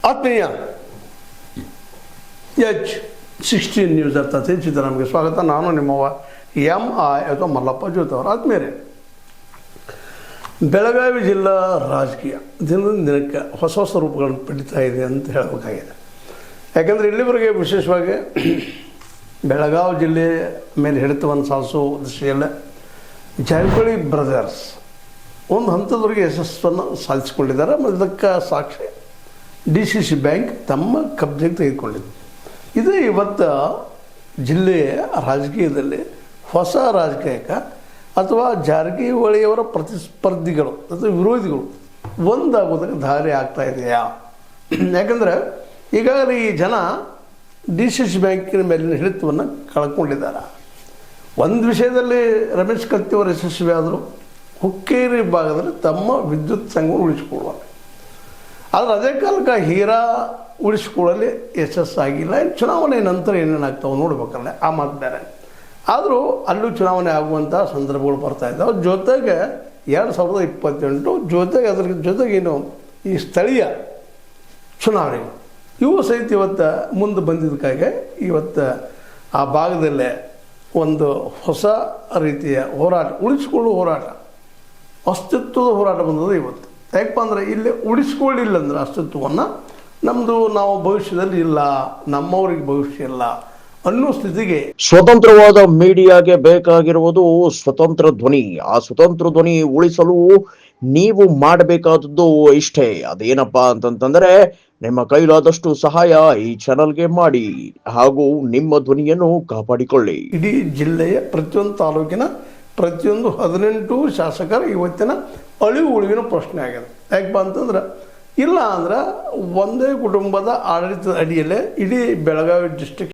ಆತ್ಮೀಯ H16 news ಅರ್ಥಾತ್ ಚಿತ್ರನಮಗೆ ಸ್ವಾಗತ. ನಾನು ನಿಮ್ಮವ MI ಅಥವಾ ಮಲ್ಲಪ್ಪ ಜೋತವರು. ಆತ್ಮೀಯರೇ, ಬೆಳಗಾವಿ ಜಿಲ್ಲಾ ರಾಜಕೀಯ ದಿನದಿಂದ ದಿನಕ್ಕೆ ಹೊಸ ಹೊಸ ರೂಪಗಳನ್ನು ಪಡಿತಾ ಇದೆ ಅಂತ ಹೇಳಬೇಕಾಗಿದೆ. ಯಾಕೆಂದರೆ ಇಲ್ಲಿವರೆಗೆ ವಿಶೇಷವಾಗಿ ಬೆಳಗಾವಿ ಜಿಲ್ಲೆ ಮೇಲೆ ಹಿಡಿತವನ್ನು ಸಾಧಿಸುವ ದಿಶೆಯಲ್ಲೇ ಜಾರಕಿಹೊಳಿ ಬ್ರದರ್ಸ್ ಒಂದು ಹಂತದವರೆಗೆ ಯಶಸ್ಸನ್ನು ಸಾಧಿಸಿಕೊಂಡಿದ್ದಾರೆ. ಮತ್ತು ಇದಕ್ಕೆ ಸಾಕ್ಷಿ DCC ಬ್ಯಾಂಕ್ ತಮ್ಮ ಕಬ್ಜೆಗೆ ತೆಗೆದುಕೊಂಡಿದೆ. ಇದು ಇವತ್ತು ಜಿಲ್ಲೆಯ ರಾಜಕೀಯದಲ್ಲಿ ಹೊಸ ರಾಜಕೀಯಕ್ಕೆ ಅಥವಾ ಜಾರಕಿಹೊಳಿಯವರ ಪ್ರತಿಸ್ಪರ್ಧಿಗಳು ಅಥವಾ ವಿರೋಧಿಗಳು ಒಂದಾಗೋದಕ್ಕೆ ದಾರಿ ಆಗ್ತಾ ಇದೆಯಾ? ಯಾಕಂದರೆ ಈಗಾಗಲೇ ಈ ಜನ DCC ಬ್ಯಾಂಕಿನ ಮೇಲಿನ ಹಿಡಿತವನ್ನು ಕಳ್ಕೊಂಡಿದ್ದಾರೆ. ಒಂದು ವಿಷಯದಲ್ಲಿ ರಮೇಶ್ ಕತ್ತಿಯವರು ಯಶಸ್ವಿ ಆದರು, ಹುಕ್ಕೇರಿ ಭಾಗದಲ್ಲಿ ತಮ್ಮ ವಿದ್ಯುತ್ ಸಂಘವನ್ನು ಉಳಿಸಿಕೊಳ್ಳುವ. ಆದರೆ ಅದೇ ಕಾಲಕ್ಕೆ ಹೀರಾ ಉಳಿಸಿಕೊಳ್ಳಲಿ ಯಶಸ್ಸಾಗಿಲ್ಲ. ಚುನಾವಣೆ ನಂತರ ಏನೇನಾಗ್ತಾವೆ ನೋಡ್ಬೇಕಲ್ಲ, ಆ ಮಾತು ಬೇರೆ. ಆದರೂ ಅಲ್ಲೂ ಚುನಾವಣೆ ಆಗುವಂಥ ಸಂದರ್ಭಗಳು ಬರ್ತಾಯಿದ್ದಾವೆ. ಜೊತೆಗೆ 2028 ಜೊತೆಗೆ ಅದ್ರ ಜೊತೆಗೇನು ಈ ಸ್ಥಳೀಯ ಚುನಾವಣೆ ಇವು ಸಹಿತ ಇವತ್ತು ಮುಂದೆ ಬಂದಿದ್ದಕ್ಕಾಗಿ ಇವತ್ತು ಆ ಭಾಗದಲ್ಲೇ ಒಂದು ಹೊಸ ರೀತಿಯ ಹೋರಾಟ, ಉಳಿಸಿಕೊಳ್ಳುವ ಹೋರಾಟ, ಅಸ್ತಿತ್ವದ ಹೋರಾಟ ಬಂದದ್ದು ಇವತ್ತು. ಯಾಕಪ್ಪ ಅಂದರೆ ಇಲ್ಲಿ ಉಳಿಸ್ಕೊಳ್ಳಿಲ್ಲ ಅಂದರೆ ಅಸ್ತಿತ್ವವನ್ನು ನಮ್ಮದು ನಾವು ಭವಿಷ್ಯದಲ್ಲಿ ಇಲ್ಲ, ನಮ್ಮವ್ರಿಗೆ ಭವಿಷ್ಯ ಇಲ್ಲ ಅನ್ನೋ ಸ್ಥಿತಿಗೆ ಸ್ವತಂತ್ರವಾದ ಮೀಡಿಯಾಗೆ ಬೇಕಾಗಿರುವುದು ಸ್ವತಂತ್ರ ಧ್ವನಿ. ಆ ಸ್ವತಂತ್ರ ಧ್ವನಿ ಉಳಿಸಲು ನೀವು ಮಾಡಬೇಕಾದದ್ದು ಇಷ್ಟೇ. ಅದೇನಪ್ಪಾ ಅಂತಂತಂದ್ರೆ ನಿಮ್ಮ ಕೈಲಾದಷ್ಟು ಸಹಾಯ ಈ ಚಾನಲ್ಗೆ ಮಾಡಿ ಹಾಗೂ ನಿಮ್ಮ ಧ್ವನಿಯನ್ನು ಕಾಪಾಡಿಕೊಳ್ಳಿ. ಇಡೀ ಜಿಲ್ಲೆಯ ಪ್ರತಿಯೊಂದು ತಾಲೂಕಿನ ಪ್ರತಿಯೊಂದು 18 ಶಾಸಕರ ಇವತ್ತಿನ ಅಳಿವು ಉಳಿವಿನ ಪ್ರಶ್ನೆ ಆಗಿದೆ. ಯಾಕಪ್ಪ ಅಂತಂದ್ರೆ ಇಲ್ಲ ಅಂದ್ರೆ ಒಂದೇ ಕುಟುಂಬದ ಆಡಳಿತದ ಅಡಿಯಲ್ಲೇ ಇಡೀ ಬೆಳಗಾವಿ ಡಿಸ್ಟ್ರಿಕ್ಟ್